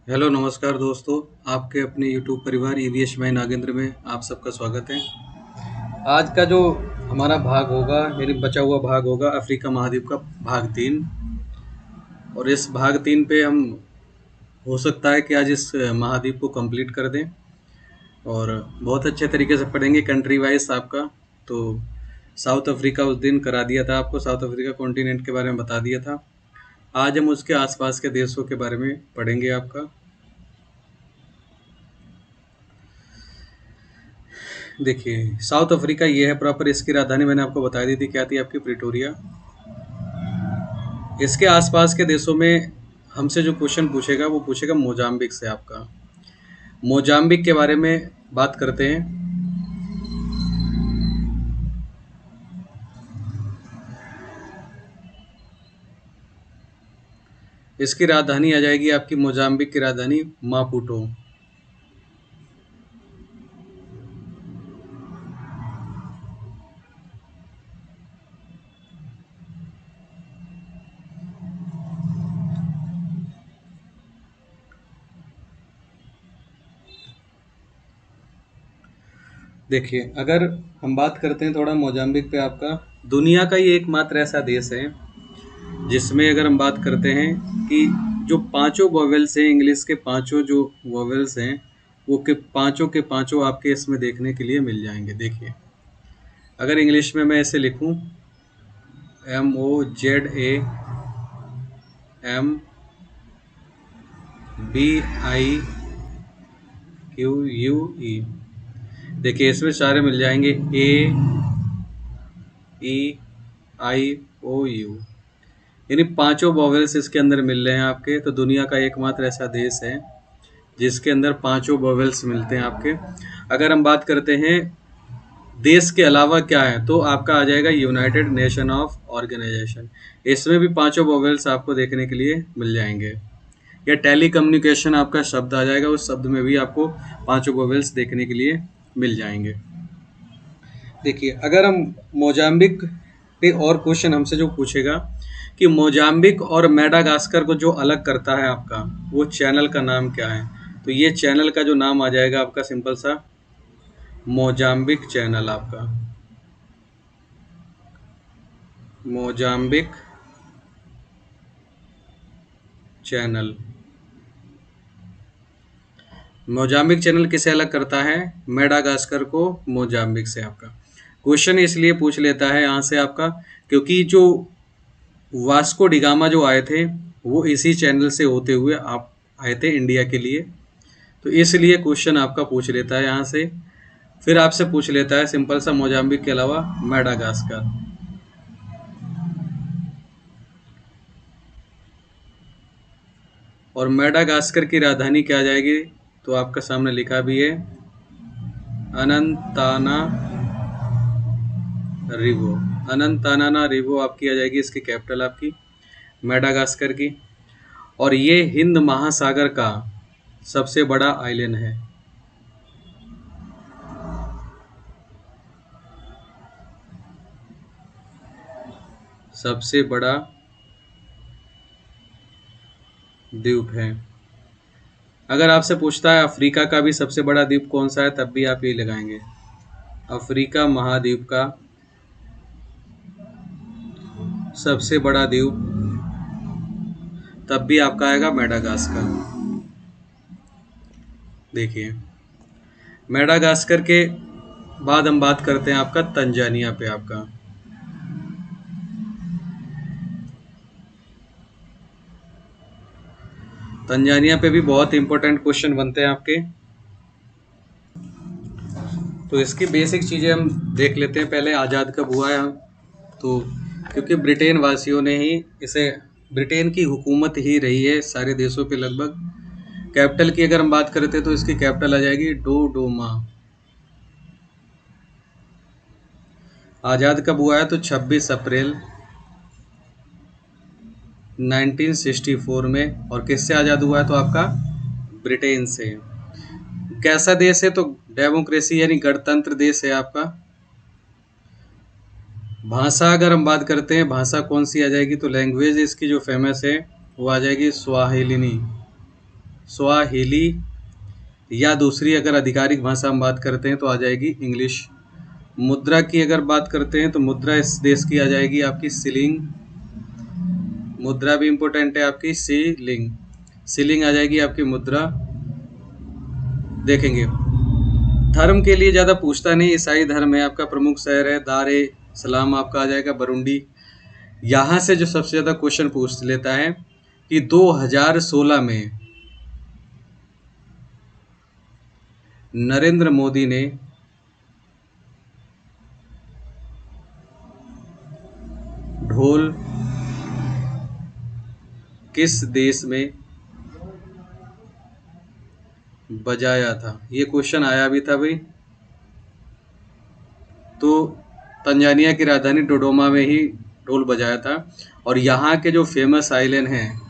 Hello नमस्कार दोस्तों। आपके अपने यूट्यूब परिवार ईवीएस माई नागेंद्र में आप सबका स्वागत है। आज का जो हमारा भाग होगा यानी बचा हुआ भाग होगा अफ्रीका महाद्वीप का भाग 3। और इस भाग 3 पे हम हो सकता है कि आज इस महाद्वीप को कंप्लीट कर दें और बहुत अच्छे तरीके से पढ़ेंगे कंट्री वाइज आपका। तो साउथ अफ्रीका उस दिन करा दिया था आपको, साउथ अफ्रीका कॉन्टिनेंट के बारे में बता दिया था। आज हम उसके आसपास के देशों के बारे में पढ़ेंगे आपका। देखिए साउथ अफ्रीका ये है प्रॉपर, इसकी राजधानी मैंने आपको बता दी थी क्या थी आपकी, प्रिटोरिया। इसके आसपास के देशों में हमसे जो क्वेश्चन पूछेगा वो पूछेगा मोजाम्बिक से आपका। मोजाम्बिक के बारे में बात करते हैं। इसकी राजधानी आ जाएगी आपकी, मोजाम्बिक की राजधानी मापुटो। देखिए अगर हम बात करते हैं थोड़ा मोजाम्बिक पे आपका, दुनिया का ये एकमात्र ऐसा देश है जिसमें अगर हम बात करते हैं कि जो पांचों वोवेल्स हैं, इंग्लिश के पांचों जो वोवेल्स हैं वो के पांचों आपके इसमें देखने के लिए मिल जाएंगे। देखिए अगर इंग्लिश में मैं इसे लिखूं MOZAMBIQUE, देखिए इसमें सारे मिल जाएंगे AEIOU, यानी पांचों वोवेल्स इसके अंदर मिल रहे हैं आपके। तो दुनिया का एकमात्र ऐसा देश है जिसके अंदर पांचों वोवेल्स मिलते हैं आपके। अगर हम बात करते हैं देश के अलावा क्या है तो आपका आ जाएगा यूनाइटेड नेशन ऑफ ऑर्गेनाइजेशन, इसमें भी पांचों वोवेल्स आपको देखने के लिए मिल जाएंगे। या टेली कम्युनिकेशन आपका शब्द आ जाएगा, उस शब्द में भी आपको पांचों वोवेल्स देखने के लिए मिल जाएंगे। देखिए अगर हम मोजाम्बिक पे और क्वेश्चन हमसे जो पूछेगा कि मोजाम्बिक और मेडागास्कर को जो अलग करता है आपका वो चैनल का नाम क्या है, तो ये चैनल का जो नाम आ जाएगा आपका सिंपल सा मोजाम्बिक चैनल आपका। मोजाम्बिक चैनल, मोजाम्बिक चैनल किसे अलग करता है, मेडागास्कर को मोजाम्बिक से आपका। क्वेश्चन इसलिए पूछ लेता है यहाँ से आपका क्योंकि जो वास्को डिगामा जो आए थे वो इसी चैनल से होते हुए आप आए थे इंडिया के लिए, तो इसलिए क्वेश्चन आपका पूछ लेता है यहाँ से। फिर आपसे पूछ लेता है सिंपल सा मोजाम्बिक के अलावा मेडागास्कर। और मेडागास्कर की राजधानी क्या आ जाएगी तो आपका सामने लिखा भी है अनंतानारिवो। अनंतानारिवो आपकी आ जाएगी इसकी कैपिटल आपकी मेडागास्कर की। और ये हिंद महासागर का सबसे बड़ा आइलैंड है। सबसे बड़ा द्वीप है। अगर आपसे पूछता है अफ्रीका का भी सबसे बड़ा द्वीप कौन सा है तब भी आप यही लगाएंगे, अफ्रीका महाद्वीप का सबसे बड़ा द्वीप, तब भी आपका आएगा मेडागास्कर। देखिए मेडागास्कर के बाद हम बात करते हैं आपका तंजानिया पे आपका। तंजानिया पे भी बहुत इंपॉर्टेंट क्वेश्चन बनते हैं आपके, तो इसकी बेसिक चीज़ें हम देख लेते हैं पहले। आज़ाद कब हुआ है, तो क्योंकि ब्रिटेन वासियों ने ही इसे, ब्रिटेन की हुकूमत ही रही है सारे देशों पे लगभग। कैपिटल की अगर हम बात करते हैं तो इसकी कैपिटल आ जाएगी डोडोमा। आज़ाद कब हुआ है तो 26 अप्रैल 1964 में। और किससे आज़ाद हुआ है तो आपका ब्रिटेन से। कैसा देश है तो डेमोक्रेसी यानी गणतंत्र देश है आपका। भाषा अगर हम बात करते हैं भाषा कौन सी आ जाएगी तो लैंग्वेज इसकी जो फेमस है वो आ जाएगी स्वाहिलिनी। स्वाहिली, या दूसरी अगर आधिकारिक भाषा हम बात करते हैं तो आ जाएगी इंग्लिश। मुद्रा की अगर बात करते हैं तो मुद्रा इस देश की आ जाएगी आपकी शिलिंग। मुद्रा भी इम्पोर्टेंट है आपकी, शिलिंग। शिलिंग आ जाएगी आपकी मुद्रा। देखेंगे धर्म के लिए ज़्यादा पूछता नहीं, ईसाई धर्म है आपका, प्रमुख शहर है दार ए सलाम आपका आ जाएगा बरूंडी। यहाँ से जो सबसे ज़्यादा क्वेश्चन पूछ लेता है कि 2016 में नरेंद्र मोदी ने ढोल किस देश में बजाया था। ये क्वेश्चन आया भी था भाई। तो तंजानिया की राजधानी डोडोमा में ही ढोल बजाया था। और यहाँ के जो फेमस आइलैंड हैं,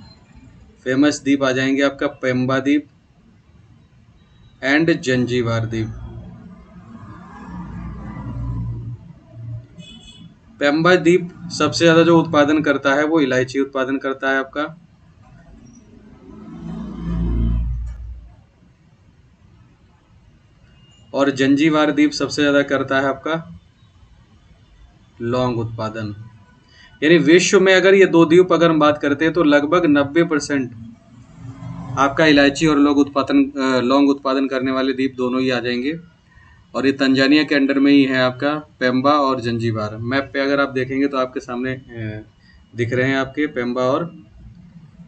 फेमस द्वीप आ जाएंगे आपका पेम्बा द्वीप एंड जंजीबार द्वीप। पेम्बा द्वीप सबसे ज़्यादा जो उत्पादन करता है वो इलायची उत्पादन करता है आपका। और जंजीबार द्वीप सबसे ज़्यादा करता है आपका लौंग उत्पादन। यानी विश्व में अगर ये दो द्वीप अगर हम बात करते हैं तो लगभग 90% आपका इलायची और लौंग उत्पादन करने वाले द्वीप दोनों ही आ जाएंगे। और ये तंजानिया के अंडर में ही है आपका पेम्बा और जंजीबार। मैप पे अगर आप देखेंगे तो आपके सामने दिख रहे हैं आपके पेम्बा और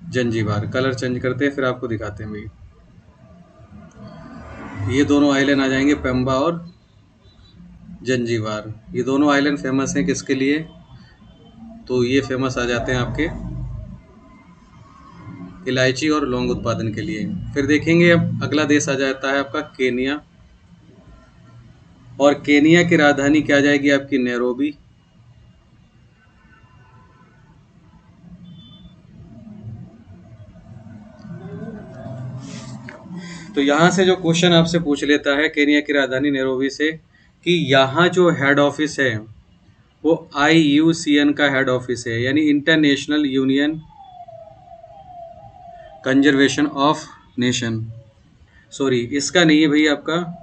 जंजीबार। कलर चेंज करते हैं फिर आपको दिखाते हैं भाई। ये दोनों आइलैंड आ जाएंगे पेम्बा और जंजीबार। ये दोनों आइलैंड फेमस हैं किसके लिए, तो ये फेमस आ जाते हैं आपके इलायची और लौंग उत्पादन के लिए। फिर देखेंगे अब अगला देश आ जाता है आपका केनिया। और केनिया की राजधानी क्या आ जाएगी आपकी नैरोबी। तो यहाँ से जो क्वेश्चन आपसे पूछ लेता है केनिया की राजधानी नैरोबी से कि यहाँ जो हेड ऑफिस है वो IUCN का हेड ऑफिस है, यानी international union conservation of nation. Sorry इसका नहीं है भाई, आपका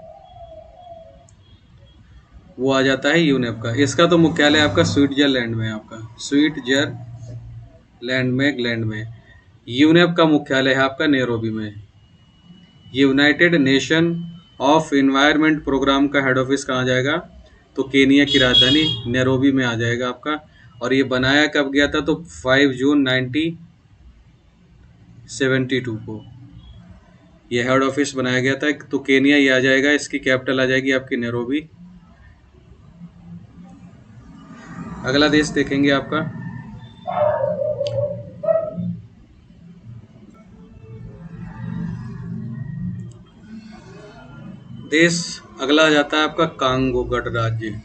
वो आ जाता है यूनेप का। इसका तो मुख्यालय आपका स्विट्जरलैंड में, आपका स्विट्जरलैंड में ग्लैंड में। यूनेप का मुख्यालय है आपका नैरोबी में। United Nation of Environment Programme head हेड ऑफिस कहाँ जाएगा, तो केनिया की राजधानी नैरोबी में आ जाएगा आपका। और ये बनाया कब गया था, तो 5 जून 1972 को ये हेड ऑफिस बनाया गया था। तो केनिया ये आ जाएगा, इसकी कैपिटल आ जाएगी आपकी नैरोबी। अगला देश देखेंगे आपका देश अगला आ जाता है आपका कांगो गणराज्य।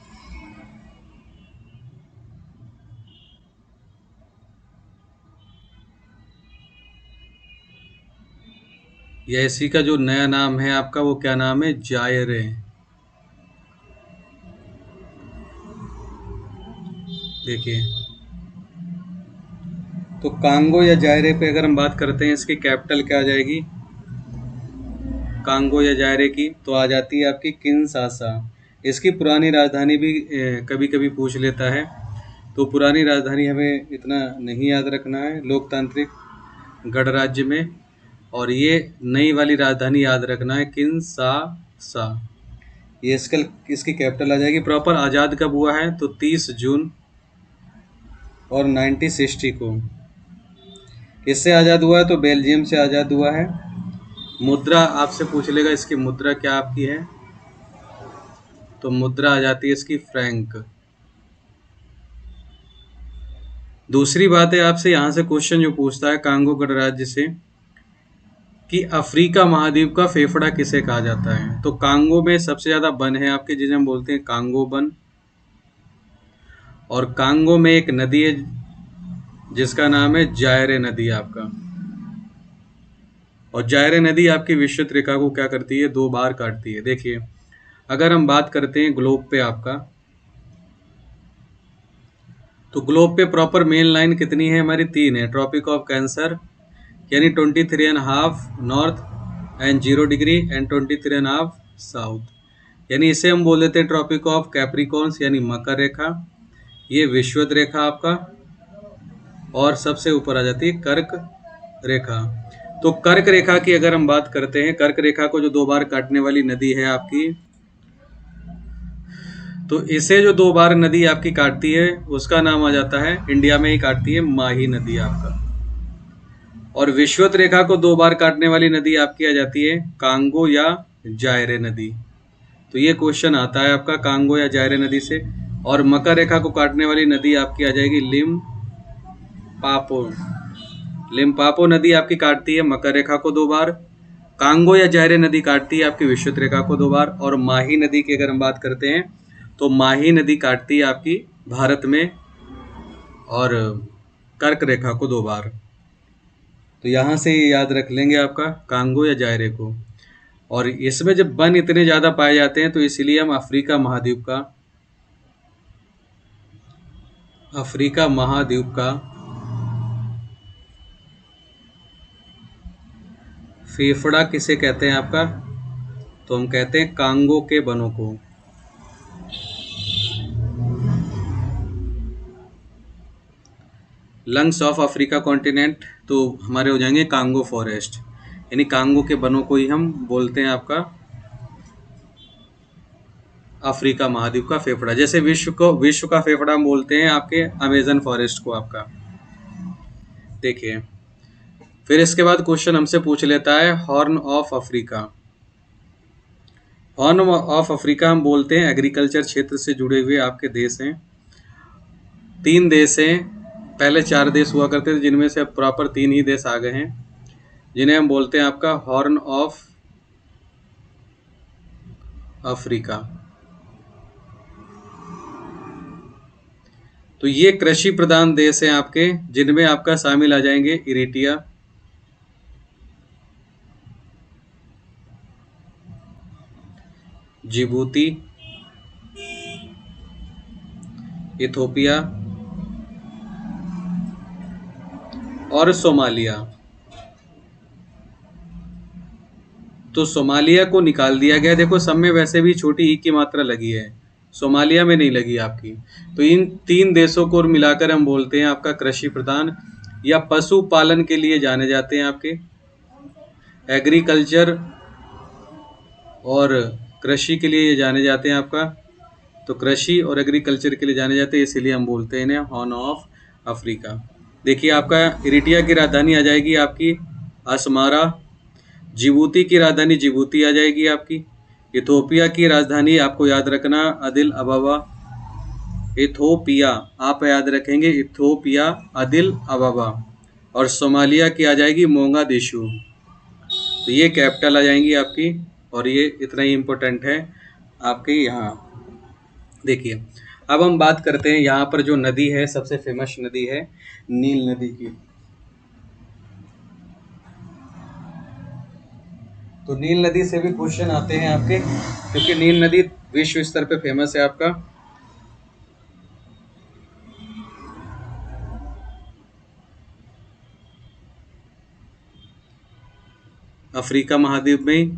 यह इसी का जो नया नाम है आपका वो क्या नाम है, जायरे। देखिए तो कांगो या जायरे पे अगर हम बात करते हैं इसकी कैपिटल क्या आ जाएगी, कांगो या जायरे की, तो आ जाती है आपकी किनशासा। इसकी पुरानी राजधानी भी कभी कभी पूछ लेता है, तो पुरानी राजधानी हमें इतना नहीं याद रखना है लोकतांत्रिक गणराज्य में। और ये नई वाली राजधानी याद रखना है किनशासा। ये इसकी कैपिटल आ जाएगी। प्रॉपर आज़ाद कब हुआ है, तो 30 जून और 1960 को। किससे आज़ाद हुआ है, तो बेल्जियम से आज़ाद हुआ है। मुद्रा आपसे पूछ लेगा इसकी मुद्रा क्या आपकी है, तो मुद्रा आ जाती है इसकी फ्रैंक। दूसरी बात है आपसे यहाँ से क्वेश्चन जो पूछता है कांगो गणराज्य से कि अफ्रीका महाद्वीप का फेफड़ा किसे कहा जाता है। तो कांगो में सबसे ज्यादा वन है आपके, जिसे हम बोलते हैं कांगो वन। और कांगो में एक नदी है जिसका नाम है जायरे नदी आपका। और जायरे नदी आपकी विषुवत रेखा को क्या करती है, 2 बार काटती है। देखिए अगर हम बात करते हैं ग्लोब पे आपका, तो ग्लोब पे प्रॉपर मेन लाइन कितनी है हमारी, 3 है। ट्रॉपिक ऑफ कैंसर यानी 23.5 north and 0 degree and 23.5 south. यानी इसे हम बोल देते हैं ट्रॉपिक ऑफ कैप्रिकॉर्न्स यानी मकर रेखा। ये विषुवत रेखा आपका, और सबसे ऊपर आ जाती है कर्क रेखा। तो कर्क रेखा की अगर हम बात करते हैं, कर्क रेखा को जो 2 बार काटने वाली नदी है आपकी, तो इसे जो 2 बार नदी आपकी काटती है उसका नाम आ जाता है, इंडिया में ही काटती है, माही नदी आपका। और विषुवत रेखा को 2 बार काटने वाली नदी आपकी आ जाती है कांगो या जायरे नदी। तो ये क्वेश्चन आता है आपका कांगो या जायरे नदी से। और मकर रेखा को काटने वाली नदी आपकी आ जाएगी लिम्पापो। लिम्पापो नदी आपकी काटती है मकर रेखा को 2 बार। कांगो या जायरे नदी काटती है आपकी विषुवत रेखा को 2 बार। और माही नदी की अगर हम बात करते हैं तो माही नदी काटती है आपकी भारत में और कर्क रेखा को 2 बार। तो यहाँ से याद रख लेंगे आपका कांगो या जायरे को। और इसमें जब वन इतने ज़्यादा पाए जाते हैं तो इसलिए हम अफ्रीका महाद्वीप का फेफड़ा किसे कहते हैं आपका, तो हम कहते हैं कांगो के वनों को। लंग्स ऑफ अफ्रीका कॉन्टिनेंट तो हमारे हो जाएंगे कांगो फॉरेस्ट, यानी कांगो के वनों को ही हम बोलते हैं आपका अफ्रीका महाद्वीप का फेफड़ा। जैसे विश्व का फेफड़ा हम बोलते हैं आपके अमेजन फॉरेस्ट को आपका। देखिए फिर इसके बाद क्वेश्चन हमसे पूछ लेता है horn of Africa. Horn of Africa हम बोलते हैं एग्रीकल्चर क्षेत्र से जुड़े हुए आपके देश हैं। 3 देश हैं, पहले 4 देश हुआ करते थे जिनमें से अब प्रॉपर 3 ही देश आ गए हैं, जिन्हें हम बोलते हैं आपका हॉर्न ऑफ अफ्रीका। तो ये कृषि प्रधान देश हैं आपके, जिनमें आपका शामिल आ जाएंगे इरिट्रिया, जिबूती, इथोपिया और सोमालिया। तो सोमालिया को निकाल दिया गया। देखो सब में वैसे भी छोटी ई की मात्रा लगी है, सोमालिया में नहीं लगी आपकी। तो इन 3 देशों को मिलाकर हम बोलते हैं आपका कृषि प्रधान या पशुपालन के लिए जाने जाते हैं आपके, एग्रीकल्चर और कृषि के लिए जाने जाते हैं आपका। तो कृषि और एग्रीकल्चर के लिए जाने जाते हैं, इसीलिए हम बोलते हैं इन्हें हॉर्न ऑफ अफ्रीका। देखिए आपका इरिट्रिया की राजधानी आ जाएगी आपकी असमारा, जिबूती की राजधानी जिबूती आ जाएगी आपकी, इथोपिया की राजधानी आपको याद रखना अदिल अबाबा, इथोपिया आप याद रखेंगे इथोपिया अदिल अबाबा, और सोमालिया की आ जाएगी मोगादिशु। तो ये कैपिटल आ जाएंगी आपकी, और ये इतना ही इम्पोर्टेंट है आपके यहाँ। देखिए अब हम बात करते हैं यहाँ पर जो नदी है, सबसे फेमस नदी है नील नदी की। तो नील नदी से भी क्वेश्चन आते हैं आपके, क्योंकि नील नदी विश्व स्तर पे फेमस है आपका। अफ्रीका महाद्वीप में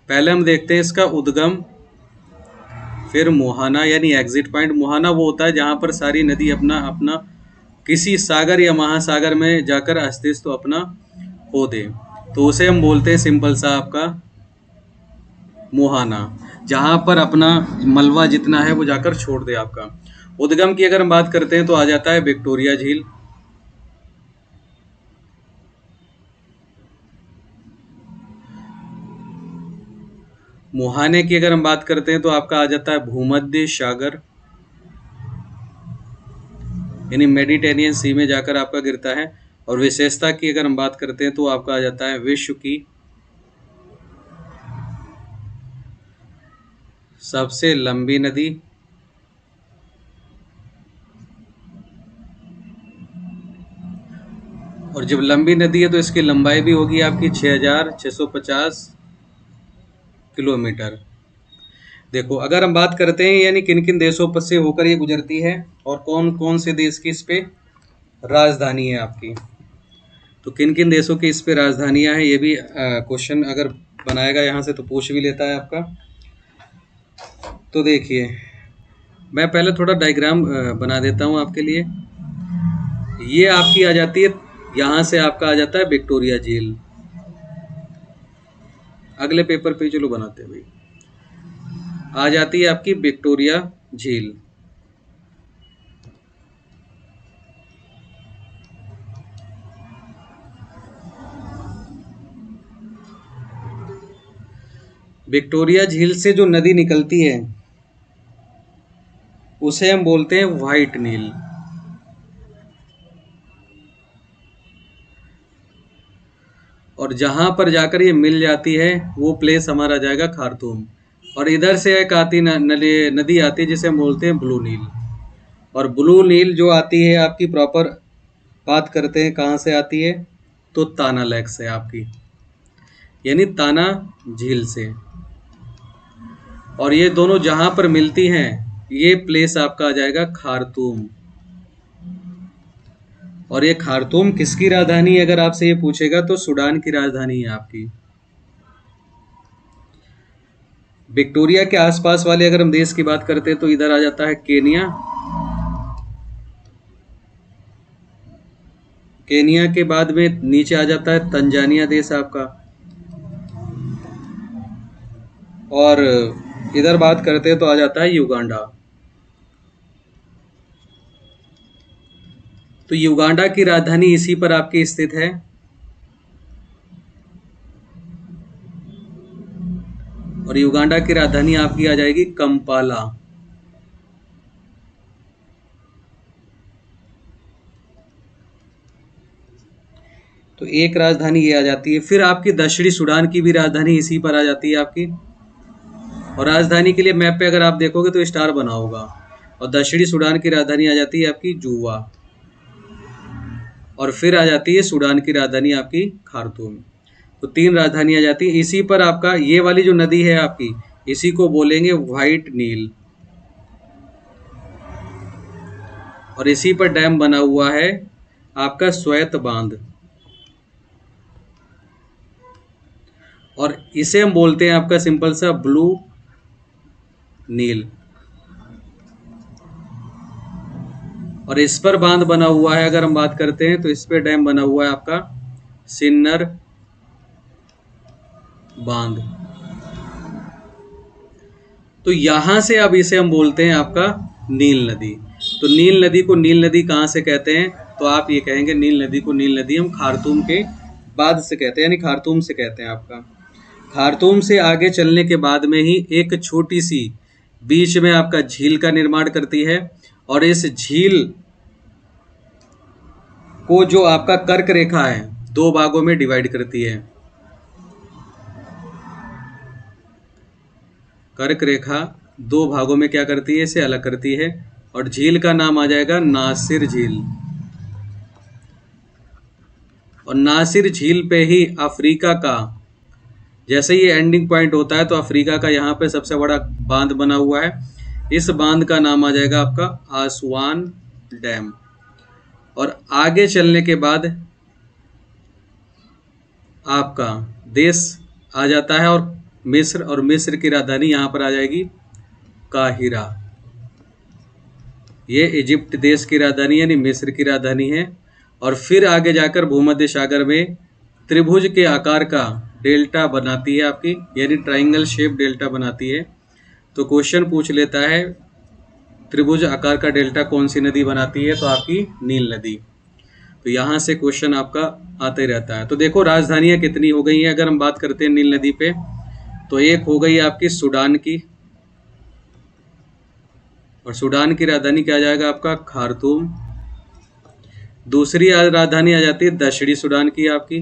पहले हम देखते हैं इसका उद्गम, फिर मोहाना यानी एग्जिट पॉइंट। मोहाना वो होता है जहाँ पर सारी नदी अपना अपना किसी सागर या महासागर में जाकर अस्तित्व अपना खो दे, तो उसे हम बोलते हैं सिंपल सा आपका मोहाना, जहाँ पर अपना मलबा जितना है वो जाकर छोड़ दे आपका। उद्गम की अगर हम बात करते हैं तो आ जाता है विक्टोरिया झील। मोहाने की अगर हम बात करते हैं तो आपका आ जाता है भूमध्य सागर, यानी मेडिटेरियन सी में जाकर आपका गिरता है। और विशेषता की अगर हम बात करते हैं तो आपका आ जाता है विश्व की सबसे लंबी नदी, और जब लंबी नदी है तो इसकी लंबाई भी होगी आपकी 6650 किलोमीटर। देखो अगर हम बात करते हैं यानी किन किन देशों पर से होकर ये गुजरती है और कौन कौन से देश की इस पे राजधानी है आपकी, तो किन किन देशों की इस पे राजधानियां हैं, ये भी क्वेश्चन अगर बनाएगा यहाँ से तो पूछ भी लेता है आपका। तो देखिए मैं पहले थोड़ा डायग्राम बना देता हूँ आपके लिए। ये आपकी आ जाती है, यहाँ से आपका आ जाता है विक्टोरिया झील। अगले पेपर पे चलो बनाते हैं भाई। आ जाती है आपकी विक्टोरिया झील। विक्टोरिया झील से जो नदी निकलती है उसे हम बोलते हैं व्हाइट नील। और जहां पर जाकर ये मिल जाती है वो प्लेस हमारा जाएगा खार्तूम। और इधर से एक आती नदी आती है जिसे हम बोलते हैं ब्लू नील। और ब्लू नील जो आती है आपकी प्रॉपर बात करते हैं कहाँ से आती है, तो ताना लेक से आपकी, यानी ताना झील से। और ये दोनों जहां पर मिलती हैं ये प्लेस आपका आ जाएगा खार्तूम। और ये खार्तूम किसकी राजधानी है अगर आपसे ये पूछेगा तो सूडान की राजधानी है आपकी। विक्टोरिया के आसपास वाले अगर हम देश की बात करते हैं तो इधर आ जाता है केनिया। केनिया के बाद में नीचे आ जाता है तंजानिया देश आपका। और इधर बात करते हैं तो आ जाता है युगांडा। तो युगांडा की राजधानी इसी पर आपकी स्थित है। और युगांडा की राजधानी आपकी आ जाएगी कंपाला। तो एक राजधानी ये आ जाती है। फिर आपकी दक्षिणी सूडान की भी राजधानी इसी पर आ जाती है आपकी। और राजधानी के लिए मैप पे अगर आप देखोगे तो स्टार बना होगा। और दक्षिणी सूडान की राजधानी आ जाती है आपकी जूवा। और फिर आ जाती है सूडान की राजधानी आपकी खार्तूम। तो तीन राजधानी आ जाती है। इसी पर आपका ये वाली जो नदी है आपकी, इसी को बोलेंगे व्हाइट नील। और इसी पर डैम बना हुआ है आपका श्वेत बांध। और इसे हम बोलते हैं आपका सिंपल सा ब्लू नील। और इस पर बांध बना हुआ है अगर हम बात करते हैं तो इस पर डैम बना हुआ है आपका सिन्नर बांध। तो यहां से अब इसे हम बोलते हैं आपका नील नदी। तो नील नदी को नील नदी कहां से कहते हैं, तो आप ये कहेंगे नील नदी को नील नदी हम खार्तूम के बाद से कहते हैं, यानी खार्तूम से कहते हैं आपका। खार्तूम से आगे चलने के बाद में ही एक छोटी सी बीच में आपका झील का निर्माण करती है। और इस झील को जो आपका कर्क रेखा है दो भागों में डिवाइड करती है। कर्क रेखा दो भागों में क्या करती है, इसे अलग करती है। और झील का नाम आ जाएगा नासिर झील। और नासिर झील पे ही अफ्रीका का, जैसे ये एंडिंग पॉइंट होता है तो अफ्रीका का यहाँ पे सबसे बड़ा बांध बना हुआ है। इस बांध का नाम आ जाएगा आपका आसवान डैम। और आगे चलने के बाद आपका देश आ जाता है और मिस्र की राजधानी यहाँ पर आ जाएगी काहिरा। ये इजिप्ट देश की राजधानी यानी मिस्र की राजधानी है। और फिर आगे जाकर भूमध्य सागर में त्रिभुज के आकार का डेल्टा बनाती है आपकी, यानी ट्राइंगल शेप डेल्टा बनाती है। तो क्वेश्चन पूछ लेता है त्रिभुज आकार का डेल्टा कौन सी नदी बनाती है, तो आपकी नील नदी। तो यहाँ से क्वेश्चन आपका आता ही रहता है। तो देखो राजधानियाँ कितनी हो गई हैं अगर हम बात करते हैं नील नदी पे, तो एक हो गई आपकी सूडान की। और सूडान की राजधानी क्या आ जाएगा आपका खार्तूम। दूसरी राजधानी आ जाती है दक्षिणी सूडान की आपकी,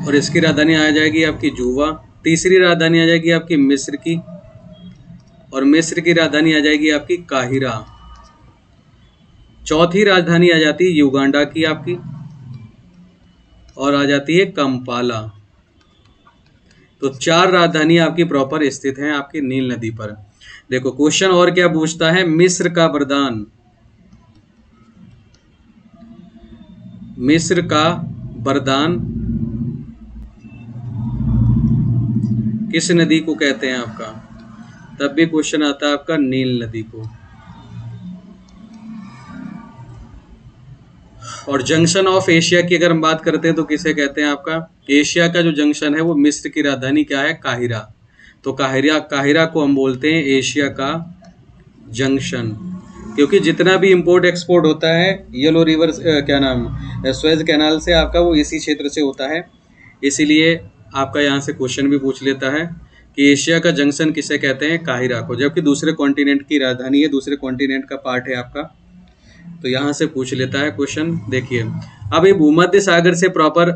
और इसकी राजधानी आ जाएगी आपकी जूवा। तीसरी राजधानी आ जाएगी आपकी मिस्र की, और मिस्र की राजधानी आ जाएगी आपकी काहिरा। चौथी राजधानी आ जाती है युगांडा की आपकी, और आ जाती है कंपाला। तो चार राजधानी आपकी प्रॉपर स्थित हैं आपकी नील नदी पर। देखो क्वेश्चन और क्या पूछता है, मिस्र का वरदान। मिस्र का वरदान किस नदी को कहते हैं आपका? तब भी क्वेश्चन आता है आपका नील नदी को। और जंक्शन ऑफ एशिया की अगर हम बात करते हैं तो किसे कहते हैं आपका? एशिया का जो जंक्शन है वो मिस्र की राजधानी क्या है? काहिरा। तो काहिरा को हम बोलते हैं एशिया का जंक्शन, क्योंकि जितना भी इंपोर्ट एक्सपोर्ट होता है येलो रिवर स्वेज कैनाल से आपका वो इसी क्षेत्र से होता है। इसीलिए आपका यहाँ से क्वेश्चन भी पूछ लेता है कि एशिया का जंक्शन किसे कहते हैं? काहिरा को, जबकि दूसरे कॉन्टिनेंट की राजधानी है, दूसरे कॉन्टिनेंट का पार्ट है आपका। तो यहाँ से पूछ लेता है क्वेश्चन। देखिए अब ये भूमध्य सागर से प्रॉपर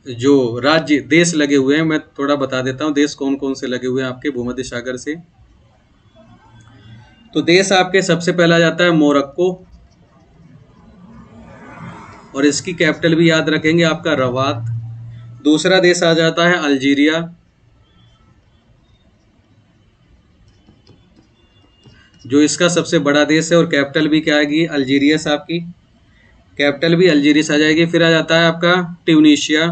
जो राज्य देश लगे हुए हैं, मैं थोड़ा बता देता हूँ देश कौन कौन से लगे हुए हैं आपके भूमध्य सागर से। तो देश आपके सबसे पहला जाता है मोरक्को, और इसकी कैपिटल भी याद रखेंगे आपका रवात। दूसरा देश आ जाता है अल्जीरिया, जो इसका सबसे बड़ा देश है, और कैपिटल भी क्या आएगी? अल्जीरियस आपकी कैपिटल भी अल्जीरियस आ जाएगी। फिर आ जाता है आपका ट्यूनीशिया,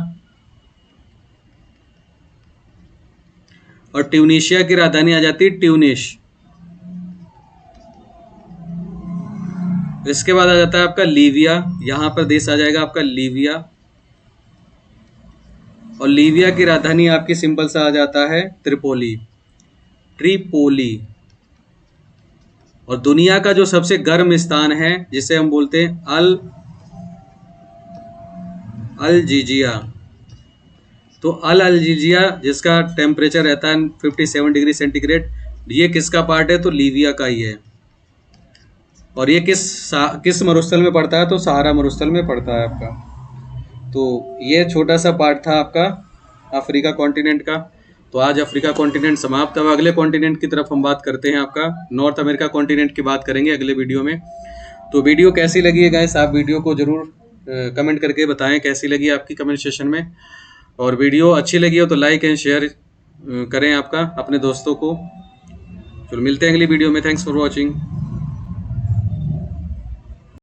और ट्यूनीशिया की राजधानी आ जाती है ट्यूनिस। इसके बाद आ जाता है आपका लीबिया, यहाँ पर देश आ जाएगा आपका लीबिया, और लीबिया की राजधानी आपकी सिंपल सा आ जाता है त्रिपोली। और दुनिया का जो सबसे गर्म स्थान है जिसे हम बोलते हैं अल्जीजिया, तो अल्जीजिया जिसका टेम्परेचर रहता है 57 डिग्री सेंटीग्रेड, ये किसका पार्ट है? तो लीबिया का ही है। और ये किस मरुस्थल में पड़ता है? तो सहारा मरुस्थल में पड़ता है आपका। तो ये छोटा सा पार्ट था आपका अफ्रीका कॉन्टिनेंट का। तो आज अफ्रीका कॉन्टिनेंट समाप्त। अब अगले कॉन्टिनेंट की तरफ हम बात करते हैं, आपका नॉर्थ अमेरिका कॉन्टिनेंट की बात करेंगे अगले वीडियो में। तो वीडियो कैसी लगी है गाइस, आप वीडियो को जरूर कमेंट करके बताएं कैसी लगी आपकी कमेंट सेशन में। और वीडियो अच्छी लगी हो तो लाइक एंड शेयर करें आपका अपने दोस्तों को। चलो मिलते हैं अगली वीडियो में। Thanks for watching.